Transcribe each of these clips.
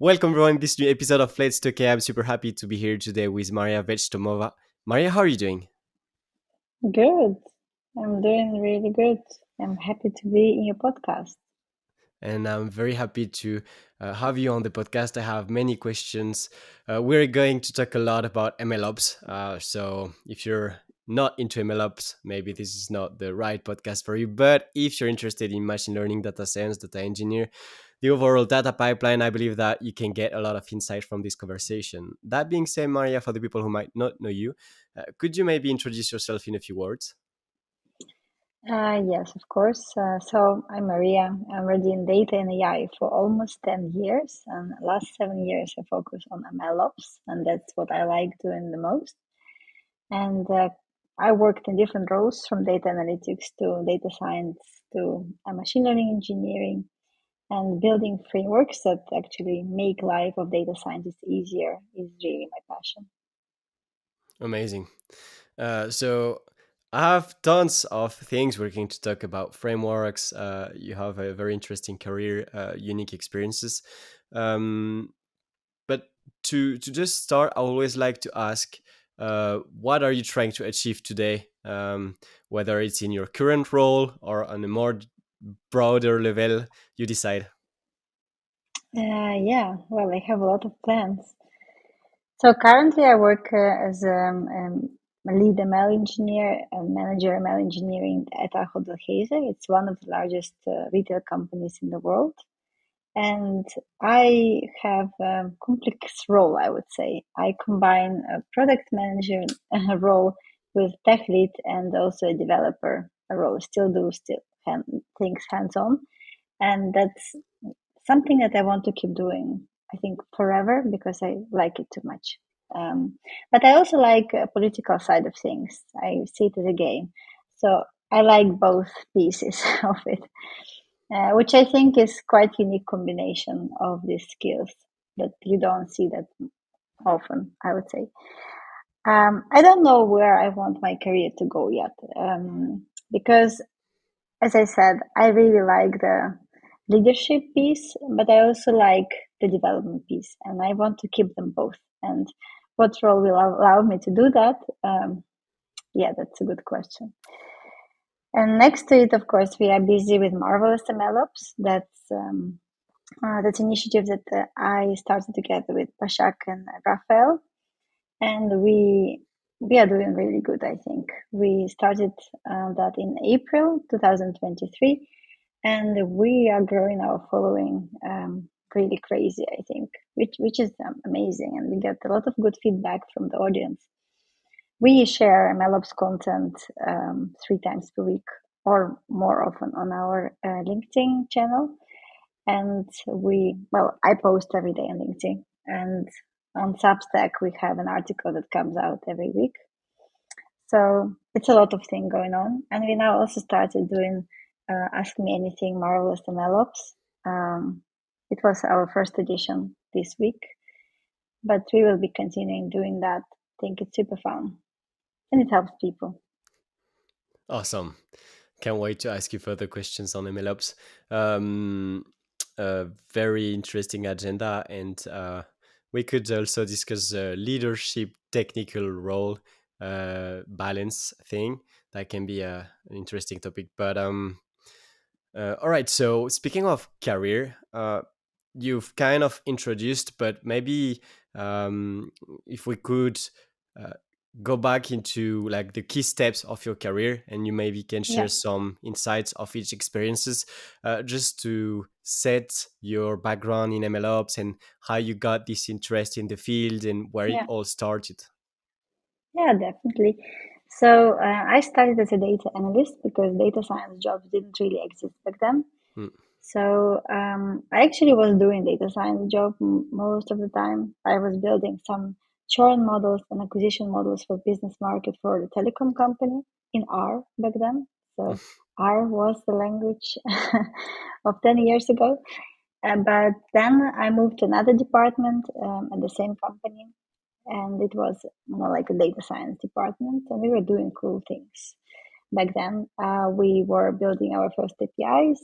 Welcome everyone to this new episode of Let's Talk AI. I'm super happy to be here today with Maria Vechtomova. Maria, how are you doing? Good. I'm doing really good. I'm happy to be in your podcast. And I'm very happy to have you on the podcast. I have many questions. We're going to talk a lot about MLOps. So if you're not into MLOps, maybe this is not the right podcast for you. But if you're interested in machine learning, data science, data engineer, the overall data pipeline, I believe that you can get a lot of insight from this conversation. That being said, Maria, for the people who might not know you, could you maybe introduce yourself in a few words? Yes, of course. So I'm Maria. I'm already in data and AI for almost 10 years. And last 7 years, I focus on MLOps, and that's what I like doing the most. And I worked in different roles from data analytics to data science to machine learning engineering and building frameworks that actually make life of data scientists easier is really my passion. Amazing. So I have tons of things we're going to talk about frameworks. You have a very interesting career, unique experiences. Um, but to just start, I always like to ask, what are you trying to achieve today? Whether it's in your current role or on a more broader level, you decide. Yeah, well, I have a lot of plans. So currently, I work as a lead ML engineer and manager ML engineering at Ahold Delhaize. It's one of the largest retail companies in the world. And I have a complex role, I would say. I combine a product manager role with tech lead and also a developer role. Still things hands on, and that's something that I want to keep doing. I think forever because I like it too much. But I also like political side of things. I see it as a game, so I like both pieces of it, which I think is quite unique combination of these skills that you don't see that often. I would say. I don't know where I want my career to go yet, because as I said, I really like the leadership piece, but I also like the development piece, and I want to keep them both. And what role will allow me to do that? Yeah, that's a good question. And next to it, of course, we are busy with Marvelous MLOps. That's initiative that I started together with Pashak and Rafael, and we are doing really good. I think we started that in April 2023, and we are growing our following really crazy. I think, which is amazing, and we get a lot of good feedback from the audience. We share MLOps content 3 times per week or more often on our LinkedIn channel, and I post every day on LinkedIn, and on Substack we have an article that comes out every week. So it's a lot of things going on, and we now also started doing Ask Me Anything Marvelous MLOps. It was our first edition this week, but we will be continuing doing that. I think it's super fun and it helps people. Awesome. Can't wait to ask you further questions on MLOps. Um, a very interesting agenda, and we could also discuss the leadership technical role balance thing. That can be an interesting topic. But all right. So speaking of career, you've kind of introduced, but maybe if we could uh, go back into like the key steps of your career, and you maybe can Yeah, share some insights of each experiences, just to set your background in MLOps and how you got this interest in the field and where it yeah, all started. yeah, definitely. So I started as a data analyst because data science jobs didn't really exist back then. Mm. So I actually was doing data science job most of the time. I was building some churn models and acquisition models for business market for the telecom company in R back then. So R was the language of 10 years ago. But then I moved to another department at the same company, and it was more like a data science department, and we were doing cool things. Back then, we were building our first APIs.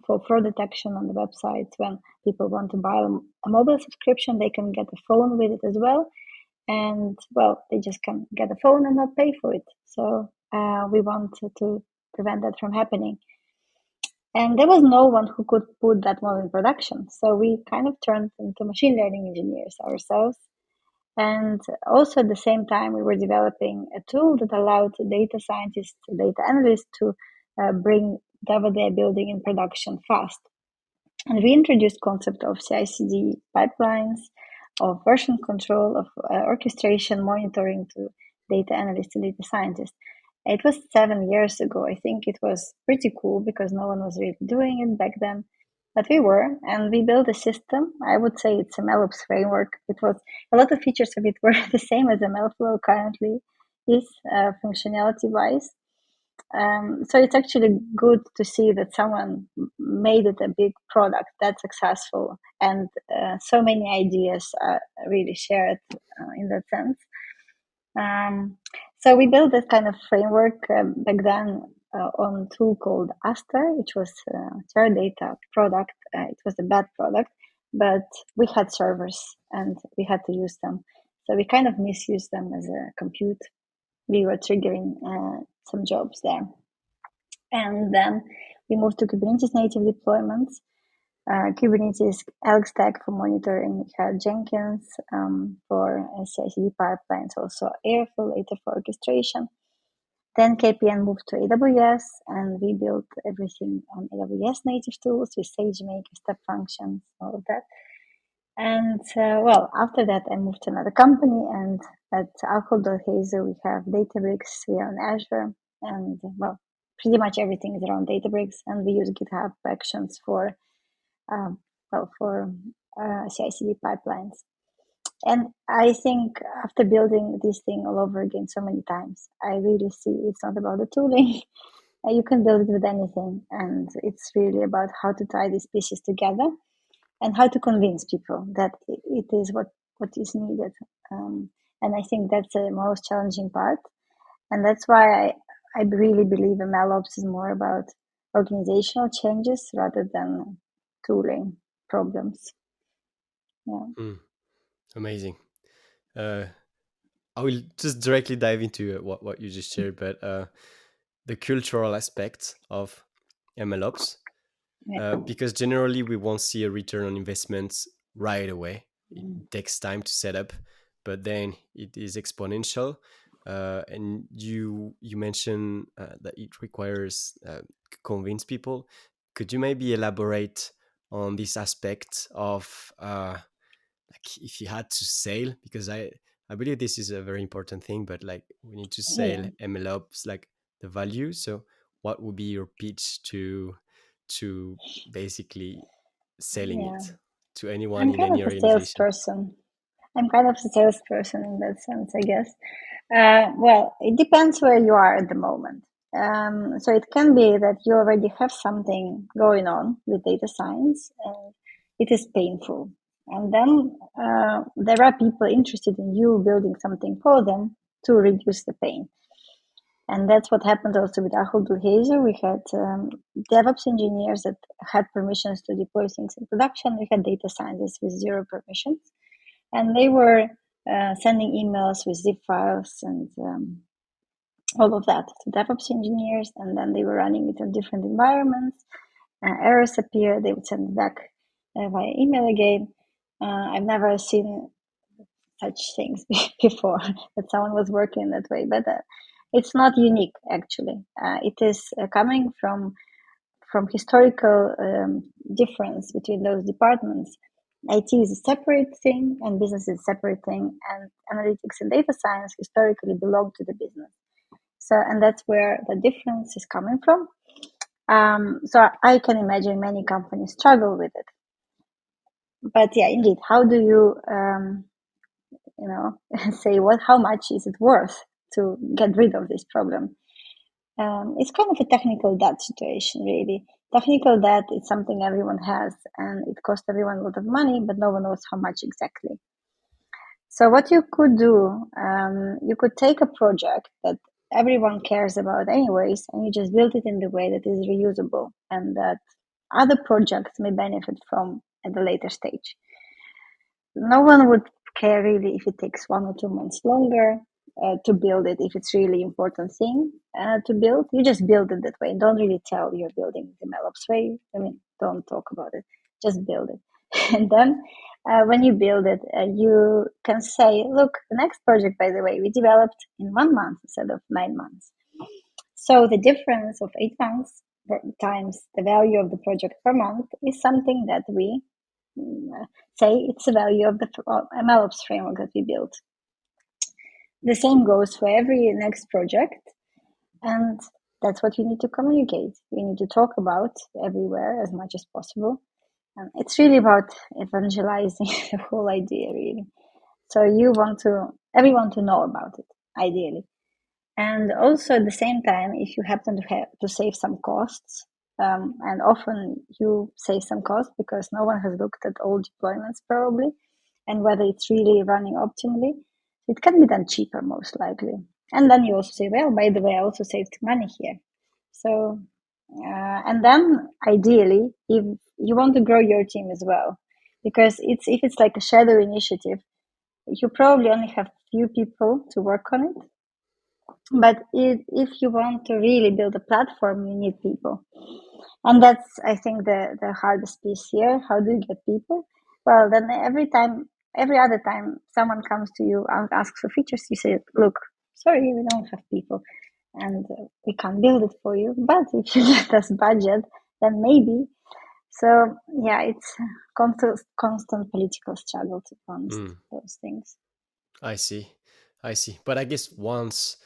for fraud detection on the websites. When people want to buy a mobile subscription, they can get a phone with it as well. And well, they just can get a phone and not pay for it. So we want to prevent that from happening. And there was no one who could put that model in production. So we kind of turned into machine learning engineers ourselves. And also at the same time, we were developing a tool that allowed data scientists, data analysts to bring whatever they're building in production fast. And we introduced concept of CI/CD pipelines, of version control, of orchestration, monitoring to data analysts and data scientists. It was 7 years ago. I think it was pretty cool because no one was really doing it back then. But we were, and we built a system. I would say it's a MLOps framework. It was a lot of features of it were the same as MLflow currently is functionality wise. So it's actually good to see that someone made it a big product that's successful, and so many ideas are really shared in that sense. So we built that kind of framework back then on a tool called Aster, which was a Teradata product. It was a bad product, but we had servers and we had to use them. So we kind of misused them as a compute. We were triggering some jobs there. And then we moved to Kubernetes native deployments. Kubernetes Elk Stack for monitoring. We had Jenkins for CI/CD pipelines, also Airflow later for orchestration. Then KPN moved to AWS, and we built everything on AWS native tools with SageMaker, step functions, all of that. And well, after that, I moved to another company, and at Alcohol.Hazer, we have Databricks, we are on Azure, and well, pretty much everything is around Databricks, and we use GitHub Actions for CI/CD pipelines. And I think after building this thing all over again so many times, I really see it's not about the tooling. You can build it with anything, and it's really about how to tie these pieces together and how to convince people that it is what is needed. And I think that's the most challenging part. And that's why I really believe MLOps is more about organizational changes rather than tooling problems. Yeah. Amazing. I will just directly dive into what you just shared, but the cultural aspect of MLOps, Yeah. because generally we won't see a return on investments right away. It takes time to set up, but then it is exponential. And you mentioned that it requires convince people. Could you maybe elaborate on this aspect of like if you had to sell, because I believe this is a very important thing, but like we need to sell Yeah. MLOps, like the value. So what would be your pitch to basically selling Yeah. it to anyone I'm in kind of any a organization? salesperson. I'm kind of a salesperson in that sense, I guess. Well, it depends where you are at the moment. So it can be that you already have something going on with data science and it is painful. And then there are people interested in you building something for them to reduce the pain. And that's what happened also with Ahold Hazer. We had DevOps engineers that had permissions to deploy things in production. We had data scientists with zero permissions. And they were sending emails with zip files and all of that to DevOps engineers. And then they were running it in different environments. Errors appear, they would send it back via email again. I've never seen such things before that someone was working that way, but it's not unique actually. It is coming from historical difference between those departments. IT is a separate thing and business is a separate thing, and analytics and data science historically belong to the business. So, and that's where the difference is coming from. So I can imagine many companies struggle with it. But yeah, indeed, how do you, say how much is it worth to get rid of this problem? It's kind of a technical debt situation, really. Technical debt is something everyone has, and it costs everyone a lot of money, but no one knows how much exactly. So what you could do, you could take a project that everyone cares about anyways, and you just build it in the way that is reusable and that other projects may benefit from at a later stage. No one would care really if it takes 1 or 2 months longer to build it, if it's really important thing to build. You just build it that way. Don't really tell you're building the MLOps way. I mean, don't talk about it. Just build it. And then when you build it, you can say, look, the next project, by the way, we developed in 1 month instead of 9 months. So the difference of 8 months times the value of the project per month is something that we say it's the value of the MLOps framework that we built. The same goes for every next project, and that's what we need to communicate. We need to talk about everywhere as much as possible. And it's really about evangelizing the whole idea, really. So you want everyone to know about it, ideally. And also at the same time, if you happen to have to save some costs, and often you save some costs because no one has looked at all deployments probably, and whether it's really running optimally, it can be done cheaper most likely. And then you also say, well, by the way, I also saved money here. So, and then ideally, if you want to grow your team as well, because if it's like a shadow initiative, you probably only have few people to work on it. But if you want to really build a platform, you need people. And that's, I think, the hardest piece here. How do you get people? Well, then every other time someone comes to you and asks for features, you say, look, sorry, we don't have people and we can't build it for you. But if you get us budget, then maybe. So, yeah, it's constant political struggle, to be honest, Mm, those things. I see. I see. But I guess once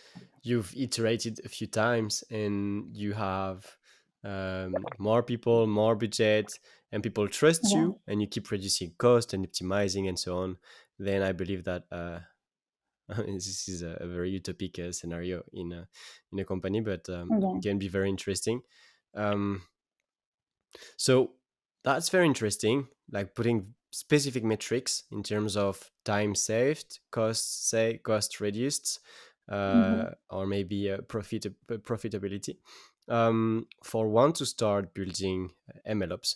you've iterated a few times and you have more people, more budget, and people trust Yeah, you, and you keep reducing cost and optimizing and so on, then I believe that this is a very utopic scenario in a company, but yeah. it can be very interesting. Um, so that's very interesting, like putting specific metrics in terms of time saved, cost reduced, Mm-hmm. or maybe profitability. For one to start building MLOps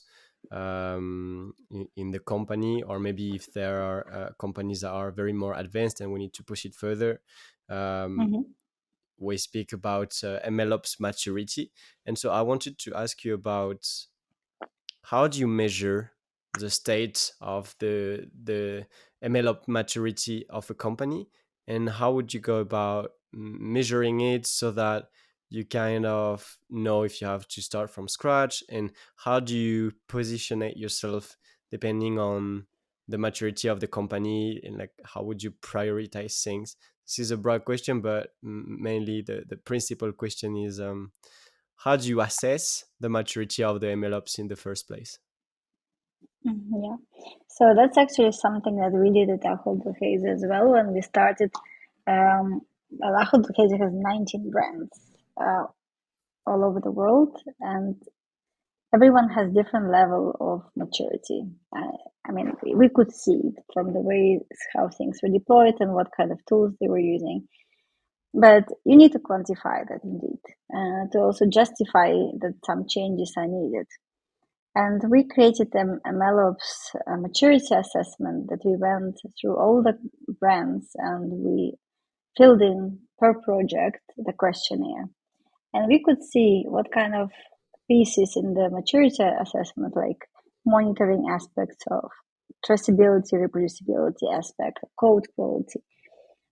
in the company, or maybe if there are companies that are very more advanced and we need to push it further. Um, Mm-hmm. we speak about MLOps maturity, and so I wanted to ask you about how do you measure the state of the MLOps maturity of a company, and how would you go about measuring it so that you kind of know if you have to start from scratch, and how do you position it yourself depending on the maturity of the company, and like how would you prioritize things? This is a broad question, but mainly the principal question is how do you assess the maturity of the MLOps in the first place? Yeah. So that's actually something that we did at Haze as well when we started. Haze has 19 brands uh, all over the world, and everyone has different level of maturity. I mean, we could see it from the way how things were deployed and what kind of tools they were using. But you need to quantify that indeed to also justify that some changes are needed. And we created a MLOps maturity assessment that we went through all the brands and we filled in per project the questionnaire. And we could see what kind of pieces in the maturity assessment, like monitoring aspects of traceability, reproducibility aspect, code quality.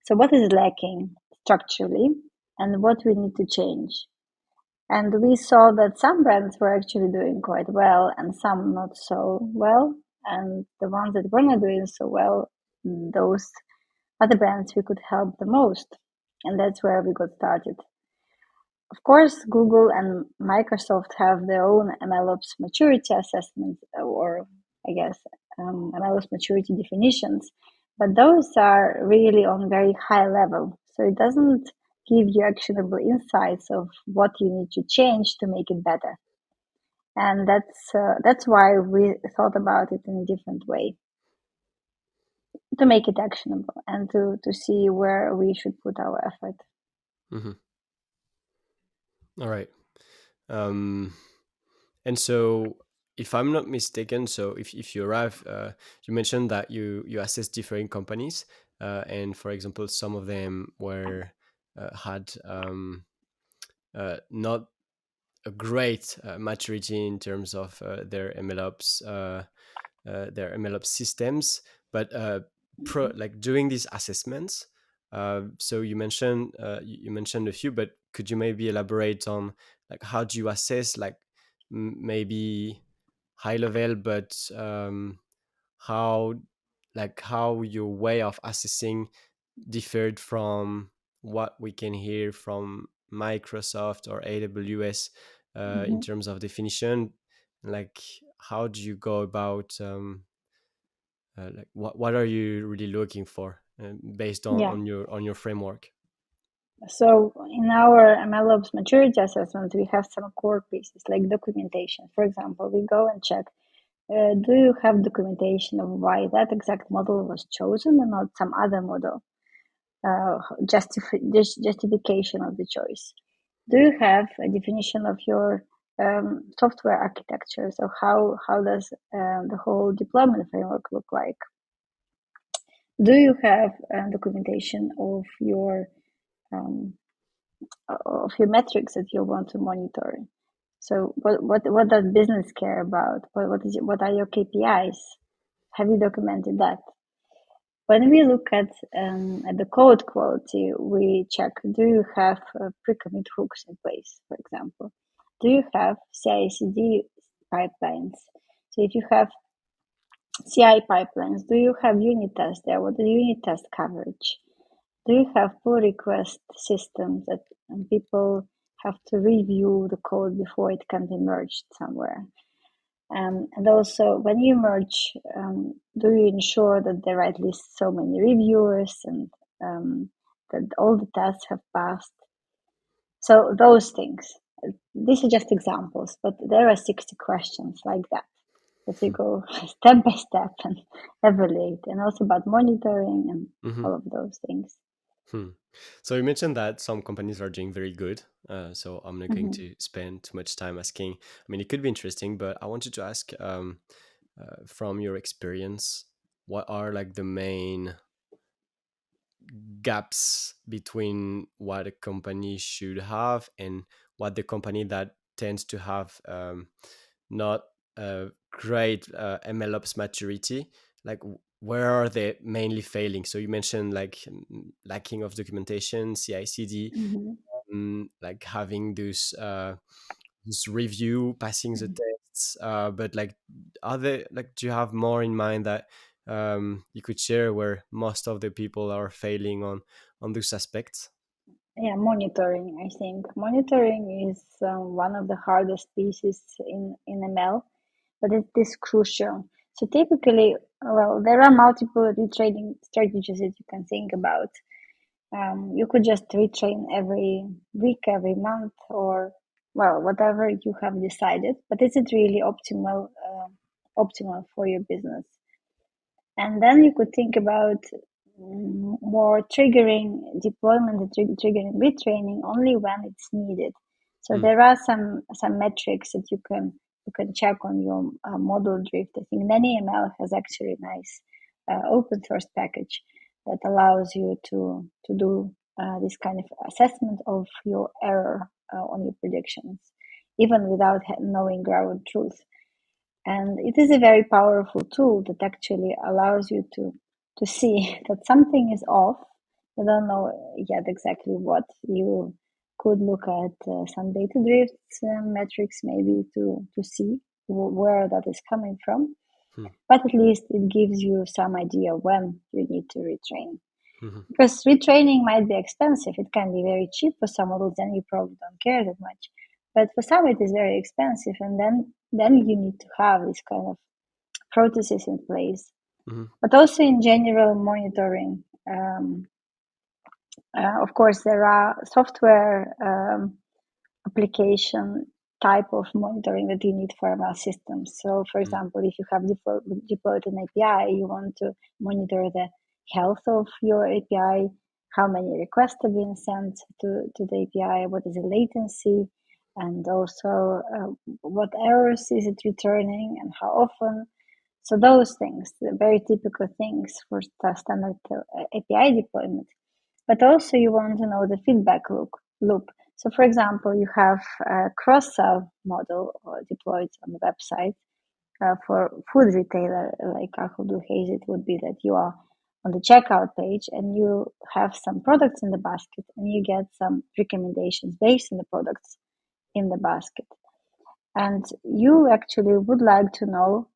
So what is lacking structurally and what we need to change. And we saw that some brands were actually doing quite well and some not so well. And the ones that were not doing so well, those are the brands we could help the most. And that's where we got started. Of course, Google and Microsoft have their own MLOps maturity assessments, or I guess MLOps maturity definitions, but those are really on very high level. So it doesn't give you actionable insights of what you need to change to make it better. And that's why we thought about it in a different way to make it actionable and to see where we should put our effort. Hmm. All right. Um, and so if I'm not mistaken, so if you arrive, you mentioned that you assess different companies, and for example, some of them were had not a great maturity in terms of their MLOps systems, but like doing these assessments. So you mentioned a few, but could you maybe elaborate on like how do you assess like maybe high level, but how how your way of assessing differed from what we can hear from Microsoft or AWS in Mhm. terms of definition? Like, how do you go about like what are you really looking for based Yeah. on your framework? So in our MLOps maturity assessment, we have some core pieces like documentation. For example, we go and check, do you have documentation of why that exact model was chosen and not some other model? Justification of the choice. Do you have a definition of your software architecture? So how does the whole deployment framework look like? Do you have documentation um, of your metrics that you want to monitor? So what does business care about? What are your KPIs? Have you documented that? When we look at the code quality, we check: do you have pre-commit hooks in place, for example? Do you have CI/CD pipelines? So if you have CI pipelines, do you have unit tests there? What is unit test coverage? Do you have pull request systems that people have to review the code before it can be merged somewhere? And also, when you merge, do you ensure that there are at least so many reviewers and that all the tests have passed? So those things. These are just examples, but there are 60 questions like that that you go step by step and evaluate, and also about monitoring and Mm-hmm. all of those things. Hmm. So you mentioned that some companies are doing very good. So I'm not going Mhm. to spend too much time asking. I mean, it could be interesting, but I wanted to ask from your experience, what are like the main gaps between what a company should have and what the company that tends to have not a great MLOps maturity, like where are they mainly failing? So you mentioned like lacking of documentation, CI/CD, Mhm. like having this review, passing the tests. But like, are there like, do you have more in mind that you could share where most of the people are failing on those aspects? Yeah, monitoring. I think monitoring is one of the hardest pieces in ML, but it is crucial. So typically, well, there are multiple retraining strategies that you can think about. You could just retrain every week, every month, or well, whatever you have decided. But is it really optimal for your business? And then you could think about more triggering deployment and triggering retraining only when it's needed. So Mm, there are some metrics that you can check on your model drift. I think NanyML has actually a nice open source package that allows you to do this kind of assessment of your error on your predictions, even without knowing ground truth. And it is a very powerful tool that actually allows you to see that something is off. You don't know yet exactly what. You could look at some data drifts metrics maybe to see where that is coming from. mm, But at least it gives you some idea when you need to retrain. mhm, Because retraining might be expensive. It can be very cheap for some models, then you probably don't care that much. But for some, it is very expensive, and then you need to have this kind of processes in place. mhm, But also in general monitoring. Of course, there are software application type of monitoring that you need for ML systems. So, for mm, example, if you have deployed an API, you want to monitor the health of your API, how many requests have been sent to the API, what is the latency, and also what errors is it returning and how often. So those things, the very typical things for standard API deployment. But also you want to know the feedback loop. So for example, you have a cross-sell model deployed on the website for food retailer like Actionable, it would be that you are on the checkout page and you have some products in the basket and you get some recommendations based on the products in the basket. And you actually would like to know,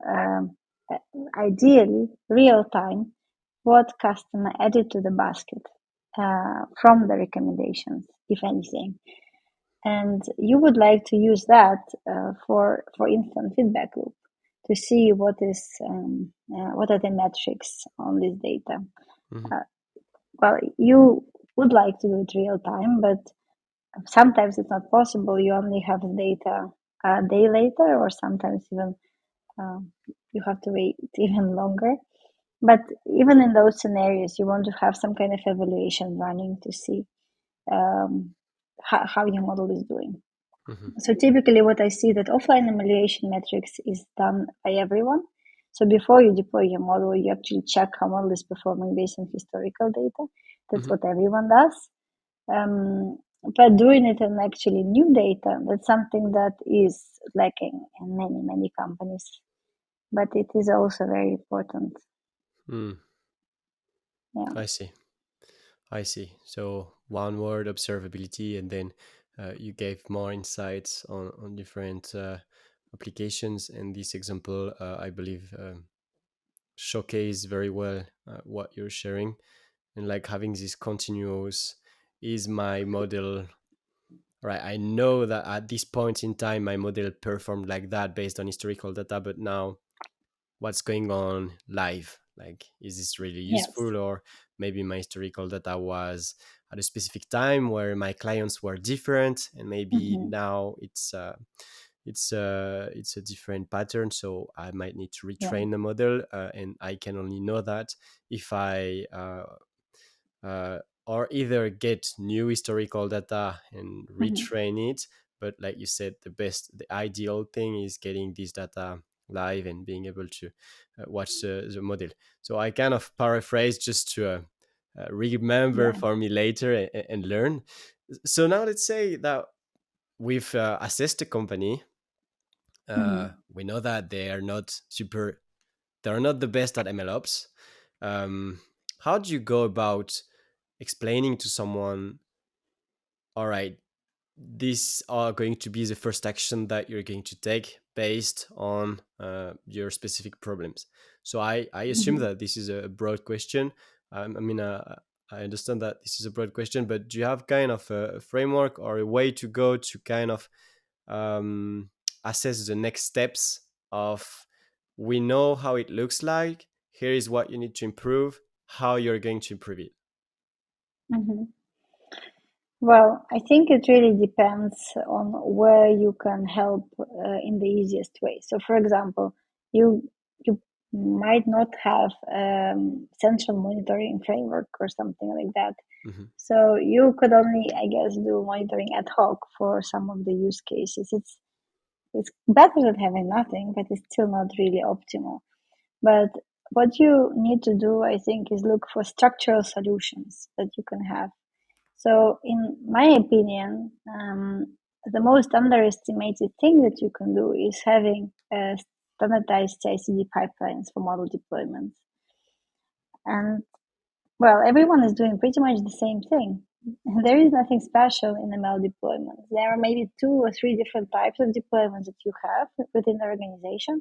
ideally, real time, what customer added to the basket from the recommendations, if anything. And you would like to use that for instant feedback loop to see what are the metrics on this data. Hmm. Well, you would like to do it real time, but sometimes it's not possible. You only have the data a day later, or sometimes even you have to wait even longer. But even in those scenarios, you want to have some kind of evaluation running to see how your model is doing. Hmm. So typically what I see that offline evaluation metrics is done by everyone. So before you deploy your model, you actually check how model is performing based on historical data. That's Hmm. what everyone does. But doing it on actually new data, that's something that is lacking in many, many companies. But it is also very important. Mm, Yeah. I see. I see. So one word, observability, and then you gave more insights on different applications. And this example, I believe, showcase very well what you're sharing. And like having this continuous is my model, right? I know that at this point in time, my model performed like that based on historical data, but now what's going on live, like is this really Yes. useful, or maybe my historical data was at a specific time where my clients were different and maybe Mm-hmm. now it's a different pattern, so I might need to Yeah. retrain the model, and I can only know that if I uh, or either get new historical data and Mm-hmm. retrain it. But like you said, the ideal thing is getting this data live and being able to watch the model. So I kind of paraphrase just to remember Yeah. for me later and learn. So now let's say that we've assessed the company. Mm-hmm. We know that they're not the best at MLOps. How do you go about explaining to someone, all right, these are going to be the first action that you're going to take based on your specific problems? So I assume Mm-hmm. that this is a broad question. I mean, I understand that this is a broad question, but do you have kind of a framework or a way to go to kind of um, assess the next steps of, we know how it looks like, here is what you need to improve, how you're going to improve it? Mm-hmm. Well, I think it really depends on where you can help in the easiest way. So, for example, you might not have central monitoring framework or something like that. Hmm. So you could only, I guess, do monitoring ad hoc for some of the use cases. It's better than having nothing, but it's still not really optimal. But what you need to do, I think, is look for structural solutions that you can have. So, in my opinion, the most underestimated thing that you can do is having standardized CI/CD pipelines for model deployments. And well, everyone is doing pretty much the same thing. There is nothing special in ML deployments. There are maybe 2 or 3 different types of deployments that you have within the organization,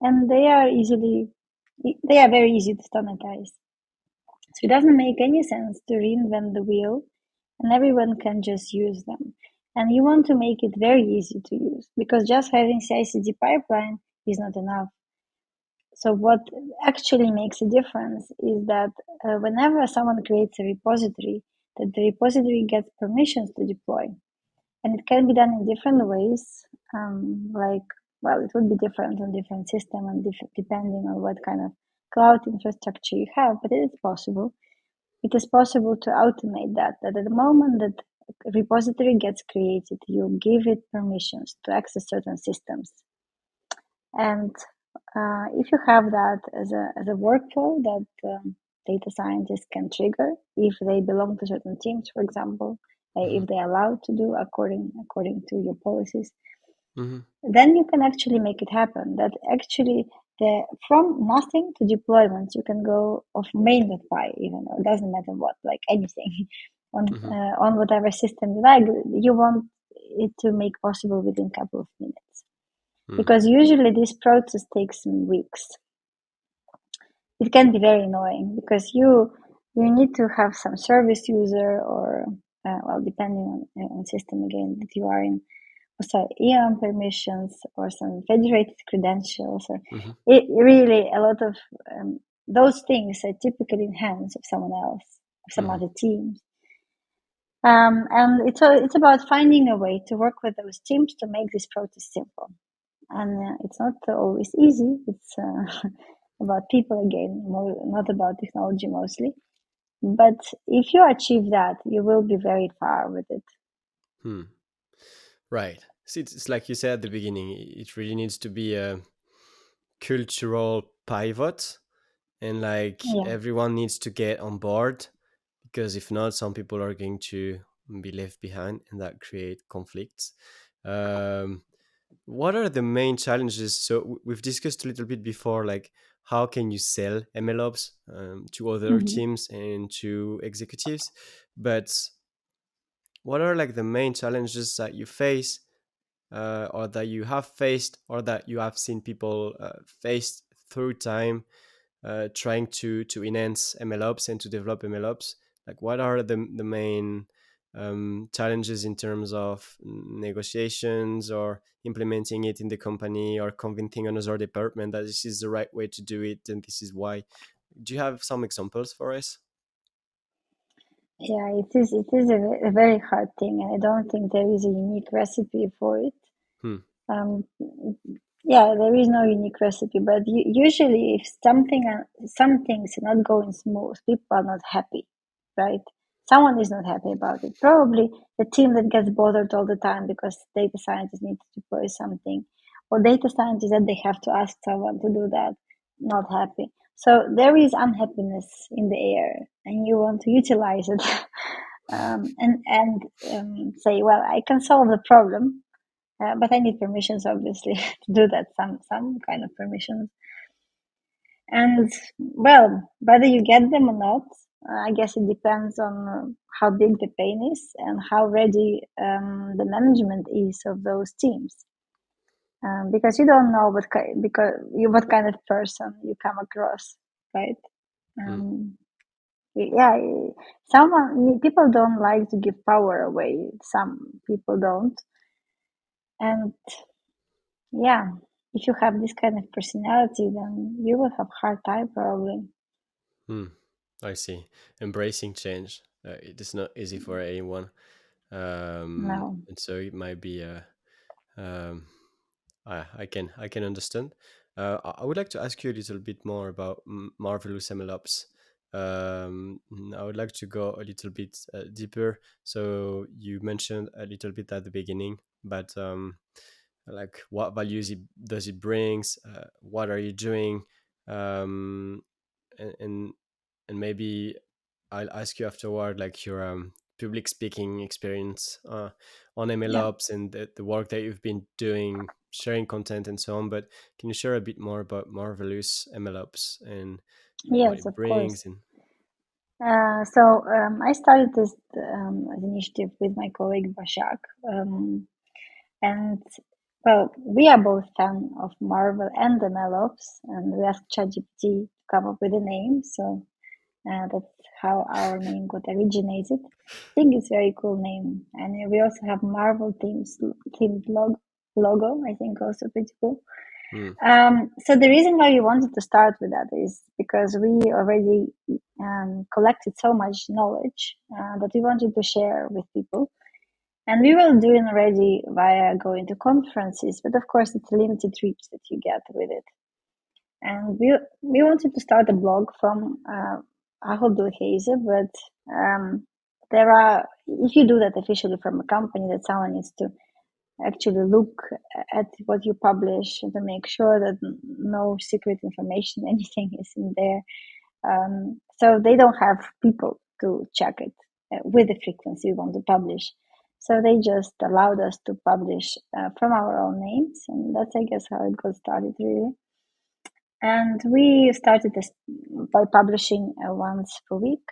and they are very easy to standardize. So it doesn't make any sense to reinvent the wheel, and everyone can just use them. And you want to make it very easy to use because just having CI/CD pipeline is not enough. So what actually makes a difference is that whenever someone creates a repository, that the repository gets permissions to deploy, and it can be done in different ways. Like, well, it would be different on different system and depending on what kind of cloud infrastructure you have, but it is possible. It is possible to automate that. That at the moment that repository gets created, you give it permissions to access certain systems. And if you have that as a workflow that data scientists can trigger, if they belong to certain teams, for example, Mm-hmm. if they're allowed to do according to your policies, Mm-hmm. then you can actually make it happen. That actually, from nothing to deployment, you can go of main.py even, or it doesn't matter what, like anything Mm-hmm. on whatever system you like. You want it to make possible within a couple of minutes, Mm. because usually this process takes weeks. It can be very annoying because you need to have some service user, or well, depending on system again that you are in, so EOM permissions or some federated credentials, or Mm-hmm. it really a lot of those things are typically in hands of someone else, of some Mm-hmm. other teams. And it's about finding a way to work with those teams to make this process simple. And it's not always easy. It's about people again, not about technology mostly. But if you achieve that, you will be very far with it. Hmm. Right. See, it's like you said at the beginning. It really needs to be a cultural pivot, and like Yeah. everyone needs to get on board, because if not, some people are going to be left behind, and that create conflicts. Um, what are the main challenges? So we've discussed a little bit before, like how can you sell MLOps to other Mhm. teams and to executives, but what are like the main challenges that you face, or that you have faced, or that you have seen people face through time, trying to enhance MLOps and to develop MLOps? Like, what are the main challenges in terms of negotiations, or implementing it in the company, or convincing another department that this is the right way to do it and this is why? Do you have some examples for us? Yeah, it is. It is a very hard thing, and I don't think there is a unique recipe for it. Hmm. Um, yeah, there is no unique recipe, but usually, if some things are not going smooth, people are not happy, right? Someone is not happy about it. Probably the team that gets bothered all the time because data scientists need to deploy something, or data scientists that they have to ask someone to do that, not happy. So there is unhappiness in the air, and you want to utilize it, and say, well, I can solve the problem, but I need permissions, obviously, to do that. Some kind of permissions, and well, whether you get them or not, I guess it depends on how big the pain is and how ready the management is of those teams. Because you don't know what kind of person you come across, right? Hmm. Um, yeah, someone people don't like to give power away. Some people don't, and yeah, if you have this kind of personality, then you will have hard time probably. Hmm. I see. Embracing change. It is not easy for anyone, No. and so it might be a. Um, I can understand. I would like to ask you a little bit more about Marvelous MLOps. I would like to go a little bit deeper. So you mentioned a little bit at the beginning, but like what values does it brings? What are you doing? Um, and and maybe I'll ask you afterward, like your public speaking experience on Yeah. MLOps, and the work that you've been doing, sharing content and so on. But can you share a bit more about Marvelous MLOps and what Yes, it of course. brings? And So I started this initiative with my colleague Bashak, and well, we are both fan of Marvel and the MLOps, and we asked ChatGPT to come up with a name. So that's how our name got originated. I think it's a very cool name, and we also have Marvel themed logo. I think also pretty cool. mm, So the reason why we wanted to start with that is because we already collected so much knowledge that we wanted to share with people. And we were doing already via going to conferences, but of course it's a limited reach that you get with it. And we wanted to start a blog from Ahold Delhaize, but there are, if you do that officially from a company, that someone needs to actually look at what you publish to make sure that no secret information, anything is in there. So they don't have people to check it with the frequency we want to publish. So they just allowed us to publish from our own names, and that's, I guess, how it got started, really. And we started this by publishing once per week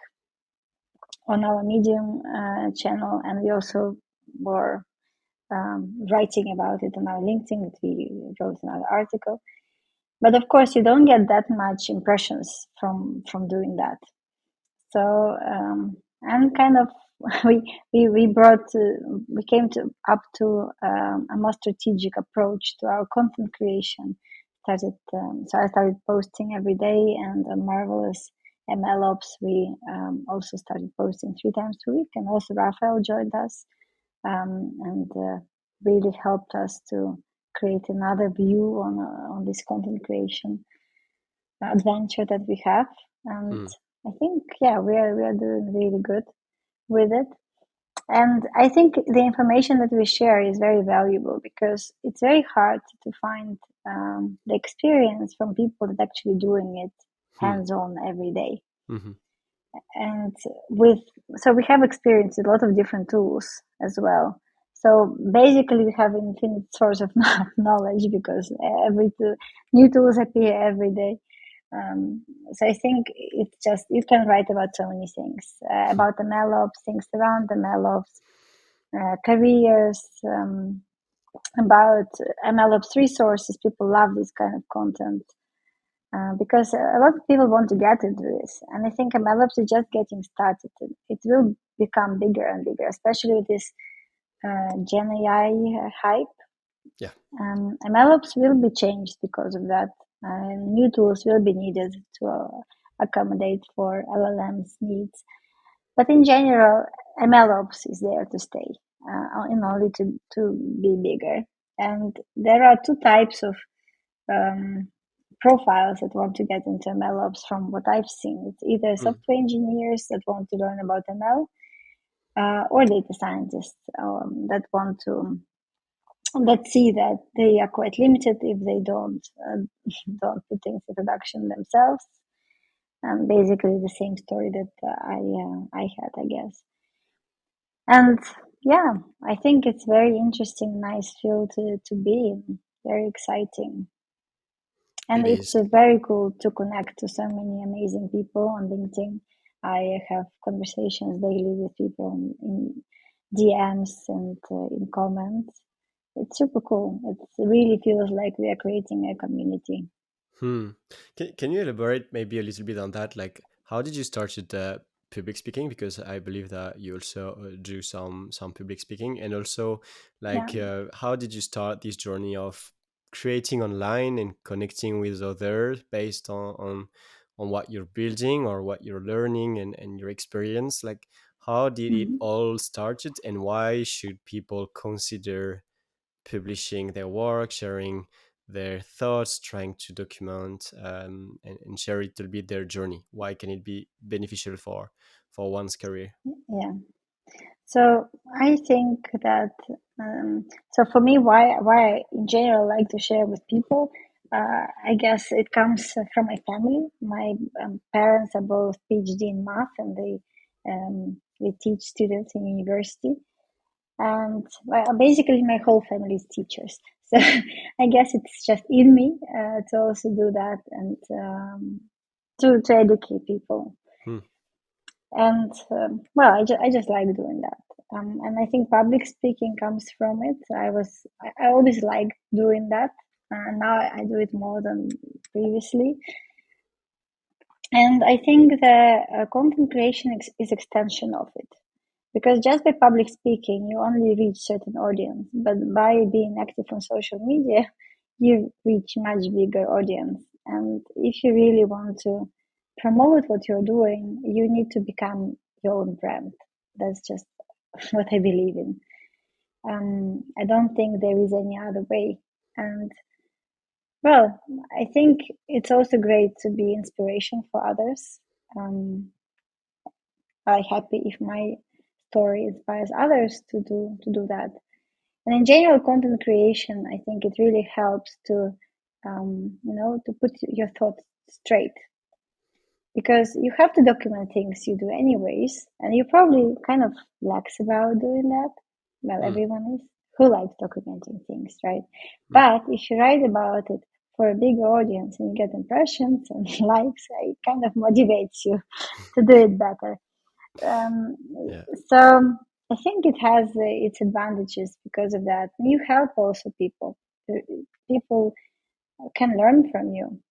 on our Medium channel, and we also were writing about it on our LinkedIn, that we wrote another article. But of course, you don't get that much impressions from doing that. So and kind of we brought we came to up to a more strategic approach to our content creation. Started so I started posting every day, and on Marvelous MLOps we also started posting 3 times a week, and also Raphael joined us and really helped us to create another view on this content creation adventure that we have. And Hmm. I think, yeah, we are doing really good with it. And I think the information that we share is very valuable, because it's very hard to find the experience from people that actually doing it Hmm. hands-on every day. Hmm. And with so we have experienced a lot of different tools as well. So basically, we have infinite source of knowledge, because new tools appear every day. So I think it's just, you can write about so many things about the MLOps, things around the MLOps, careers, about MLOps resources. People love this kind of content. Because a lot of people want to get into this, and I think MLOps is just getting started. It will become bigger and bigger, especially with this Gen AI hype. Yeah. MLOps will be changed because of that. New tools will be needed to accommodate for LLM's needs. But in general, MLOps is there to stay, in order to be bigger. And there are two types of um, profiles that want to get into MLOps from what I've seen. It's either Hmm. software engineers that want to learn about ML, or data scientists that want to that see that they are quite limited if they don't put things in production themselves. And basically the same story that I had, I guess. And yeah, I think it's very interesting, nice field to be in. Very exciting. And It it's is. very cool to connect to so many amazing people on LinkedIn. I have conversations daily with people in DMs and in comments. It's super cool. It really feels like we are creating a community. Hmm. Can you elaborate maybe a little bit on that? Like, how did you start with public speaking? Because I believe that you also do some public speaking, and also Yeah. like how did you start this journey of creating online and connecting with others based on what you're building or what you're learning and your experience? Like, how did it Mhm. all started, and why should people consider publishing their work, sharing their thoughts, trying to document and share a little bit their journey? Why can it be beneficial for one's career? Yeah. So I think that so for me, why I in general like to share with people, I guess it comes from my family. My parents are both PhD in math, and they teach students in university. And well, basically, my whole family is teachers. So I guess it's just in me to also do that, and to educate people. Hmm. And well, I just like doing that. And I think public speaking comes from it. I always liked doing that. Now I do it more than previously. And I think the content creation is extension of it. Because just by public speaking, you only reach certain audience. But by being active on social media, you reach much bigger audience. And if you really want to promote what you're doing, you need to become your own brand. That's just what I believe in. I don't think there is any other way. And well, I think it's also great to be inspiration for others. I'm happy if my story inspires others to do that. And in general, content creation, I think it really helps to put your thoughts straight, because you have to document things you do anyways, and you're probably kind of lax about doing that. Well, Hmm. everyone is who likes documenting things, right? Hmm. But if you write about it for a bigger audience and you get impressions and likes, it kind of motivates you to do it better. Um, Yeah. so I think it has its advantages because of that. And you help also people. People can learn from you.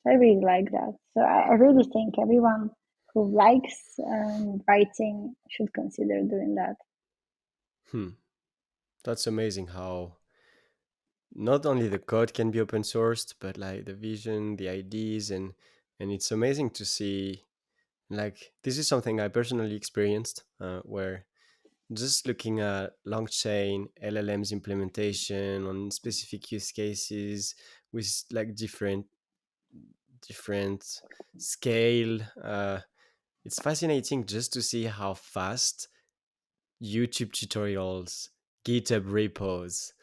I really like that. So I really think everyone who likes writing should consider doing that. Hmm. That's amazing how not only the code can be open sourced, but like the vision, the ideas, and it's amazing to see. Like this is something I personally experienced, where just looking at long chain LLMs implementation on specific use cases with like different scale. It's fascinating just to see how fast YouTube tutorials, GitHub repos,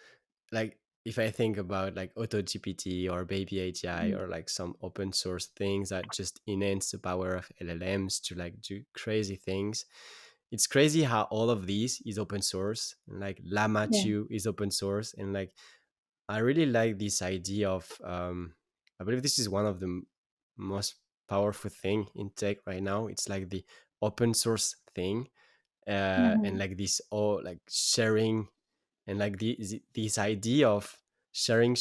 like if I think about like AutoGPT or Baby AGI Mm. or like some open source things that just enhance the power of LLMs to like do crazy things. It's crazy how all of these is open source. And like Llama Yeah. 2 is open source, and like I really like this idea of I believe this is one of the most powerful thing in tech right now. It's like the open source thing, and Mm-hmm. like this all like sharing, and like this idea of sharing,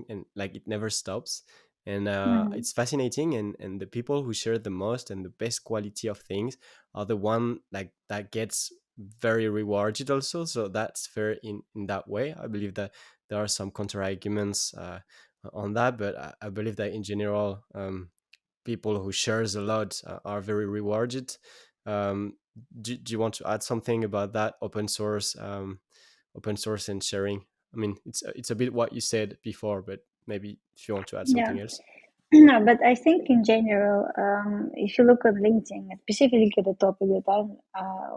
and like it never stops. And Mm-hmm. it's fascinating, and the people who share the most and the best quality of things are the one like that gets very rewarded also. So that's fair in that way. I believe that there are some counter arguments on that, but I believe that in general, people who shares a lot are very rewarded. um, do you want to add something about that open source and sharing? I mean, it's a bit what you said before, but maybe if you want to add Yeah. something else. No, but I think in general, if you look at LinkedIn, specifically the topic that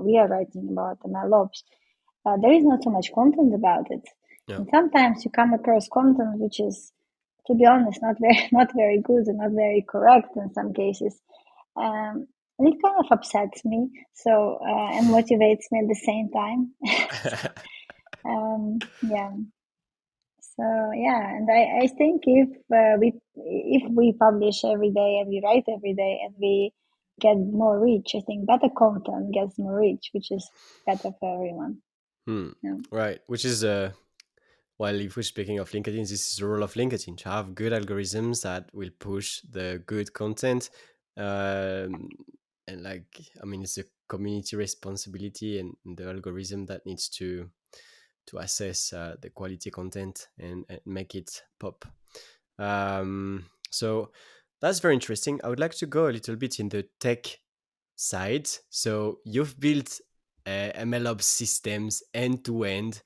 we are writing about, the MLOps, there is not so much content about it. Yeah. And sometimes you come across content which is, to be honest, not very not very good and not very correct in some cases. And it kind of upsets me, so and motivates me at the same time. So, yeah. So yeah, and I think if we publish every day and we write every day and we get more reach, I think better content gets more reach, which is better for everyone. Hmm. Yeah. Right, which is well, if we're speaking of LinkedIn, this is the role of LinkedIn to have good algorithms that will push the good content. um, and like, I mean, it's a community responsibility, and the algorithm that needs to assess the quality content and make it pop. So that's very interesting. I would like to go a little bit in the tech side. So you've built MLOps systems end to end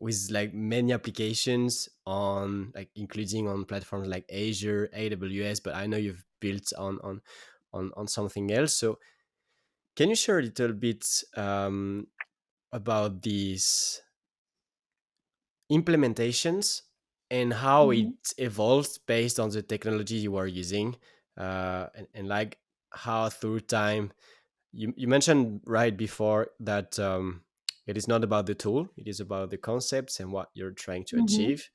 with like many applications on like including on platforms like Azure, AWS, but I know you've built on something else. So can you share a little bit about these implementations and how it Hmm. evolves based on the technology you are using, and like how through time you mentioned right before that it is not about the tool, it is about the concepts and what you're trying to Hmm. achieve.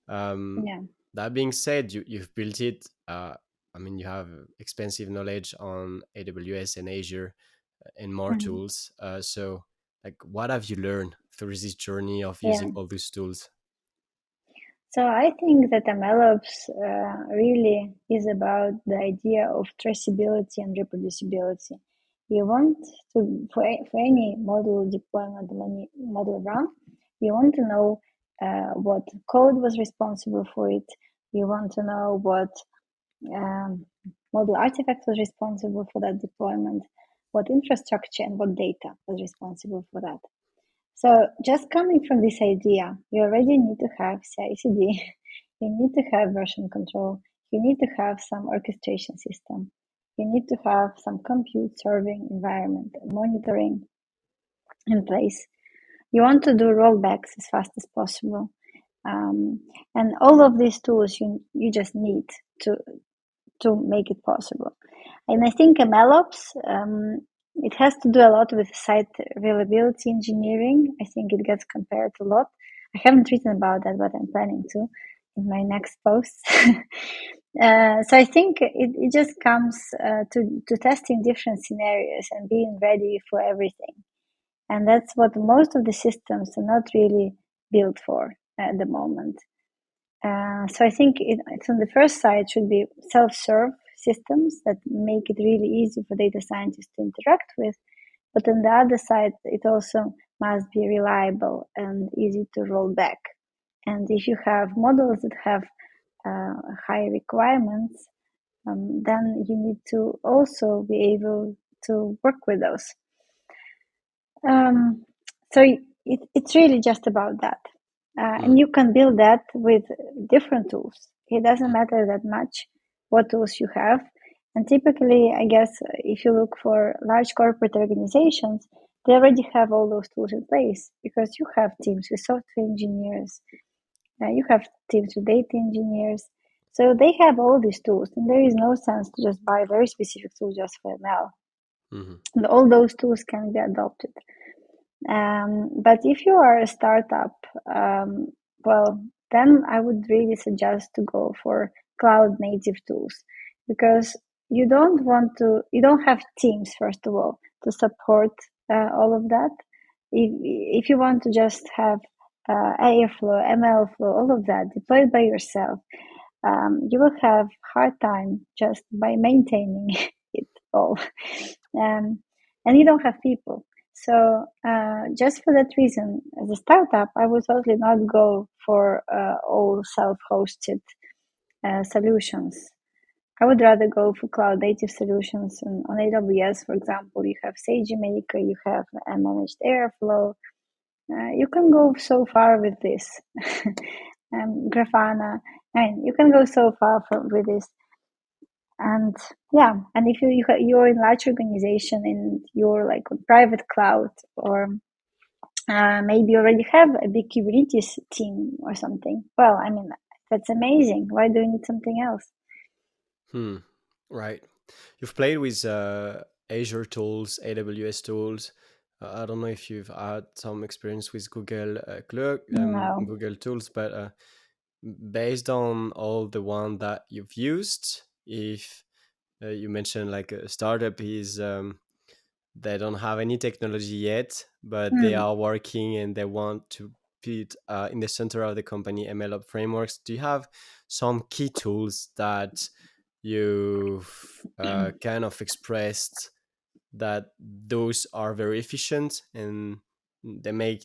um, Yeah. that being said, you've built it. I mean, you have expensive knowledge on AWS and Azure and more Hmm. tools. So like what have you learned through this journey of Yeah. using all these tools? So I think that MLOps really is about the idea of traceability and reproducibility. You want to, for any model deployment, any model run, you want to know what code was responsible for it. You want to know what um, model artifact was responsible for that deployment, what infrastructure and what data was responsible for that. So just coming from this idea, you already need to have CI/CD, you need to have version control, you need to have some orchestration system, you need to have some compute serving environment and monitoring in place. You want to do rollbacks as fast as possible. And all of these tools you just need to make it possible. And I think MLOps, it has to do a lot with site availability engineering. I think it gets compared a lot. I haven't written about that, but I'm planning to in my next post. So I think it just comes to testing different scenarios and being ready for everything. And that's what most of the systems are not really built for at the moment. So I think it's on the first side should be self-serve systems that make it really easy for data scientists to interact with. But on the other side, it also must be reliable and easy to roll back. And if you have models that have high requirements, then you need to also be able to work with those. So it's really just about that. And you can build that with different tools. It doesn't matter that much what tools you have. And typically, I guess, if you look for large corporate organizations, they already have all those tools in place because you have teams with software engineers, you have teams with data engineers. So they have all these tools, and there is no sense to just buy a very specific tool just for ML. Mm-hmm. And all those tools can be adopted. But if you are a startup, well, then I would really suggest to go for cloud native tools because you don't have teams, first of all, to support all of that. If you want to just have Airflow, MLflow, all of that deployed by yourself, you will have hard time just by maintaining it all. And you don't have people. So just for that reason, as a startup, I would totally not go for all self-hosted solutions. I would rather go for cloud-native solutions. And on AWS, for example, you have SageMaker, you have managed Airflow. You can go so far with this. Grafana. I mean, you can go so far with this. And yeah, and if you're in large organization and you're like on private cloud, or maybe you already have a big Kubernetes team or something, well, I mean, that's amazing. Why do you need something else? Right. You've played with Azure tools, AWS tools. I don't know if you've had some experience with Google Clerk, No. Google tools, but based on all the one that you've used, if you mentioned like a startup is they don't have any technology yet, but they are working and they want to put in the center of the company MLOps frameworks. Do you have some key tools that you've kind of expressed that those are very efficient and they made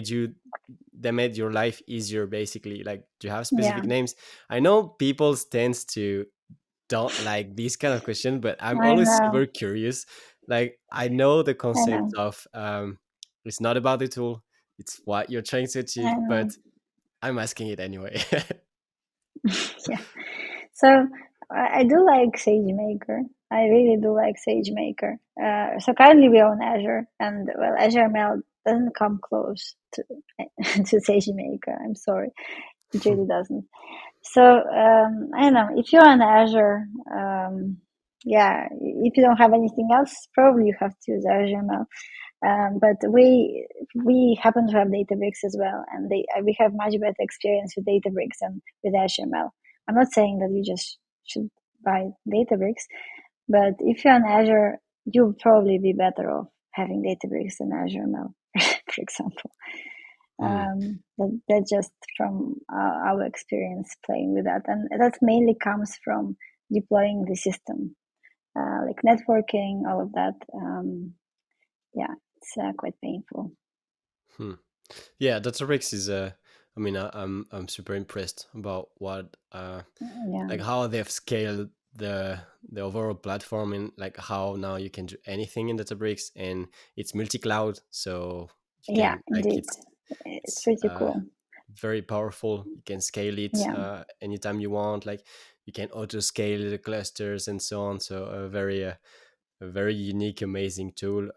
your life easier, basically? Like, do you have Yeah, specific names? I know people tends to don't like these kind of questions, but I'm I always know. super curious. Like, I know the I concept know. of it's not about the tool, it's what you're trying to I achieve, know. but I'm asking it anyway. Yeah. So I do like SageMaker. I really do like SageMaker. So currently we're on Azure, and well, Azure ML doesn't come close to to SageMaker. I'm sorry, it really doesn't. So I don't know, if you're on Azure, yeah, if you don't have anything else, probably you have to use Azure ML. But we happen to have Databricks as well, and we have much better experience with Databricks than with Azure ML. I'm not saying that you just should buy Databricks, but if you're on Azure, you'll probably be better off having Databricks than Azure ML, for example. Hmm. That's just from our experience playing with that, and that mainly comes from deploying the system, like networking, all of that. Yeah, it's quite painful. Hmm. Yeah, Databricks is I mean, I'm super impressed about what Yeah, like how they've scaled the overall platform, and like how now you can do anything in Databricks and it's multi-cloud, so you yeah, can like indeed. It's it's pretty cool. very powerful. You can scale it Yeah, anytime you want. Like, you can auto scale the clusters and so on. So a very unique, amazing tool.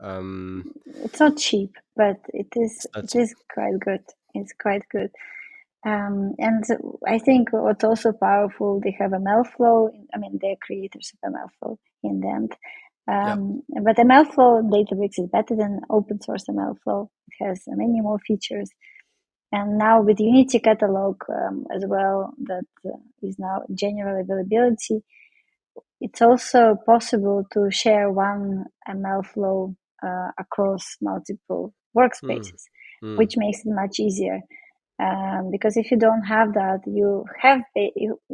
It's not cheap, but it is It's not it cheap. is quite good. It's quite good. And I think what's also powerful, they have MLflow. I mean, they're creators of MLflow in the end. Yeah. But MLflow Databricks is better than open source MLflow. It has many more features. And now with Unity Catalog as well, that is now general availability, it's also possible to share one ML flow across multiple Mm, workspaces, mm, which makes it much easier. Because if you don't have that, you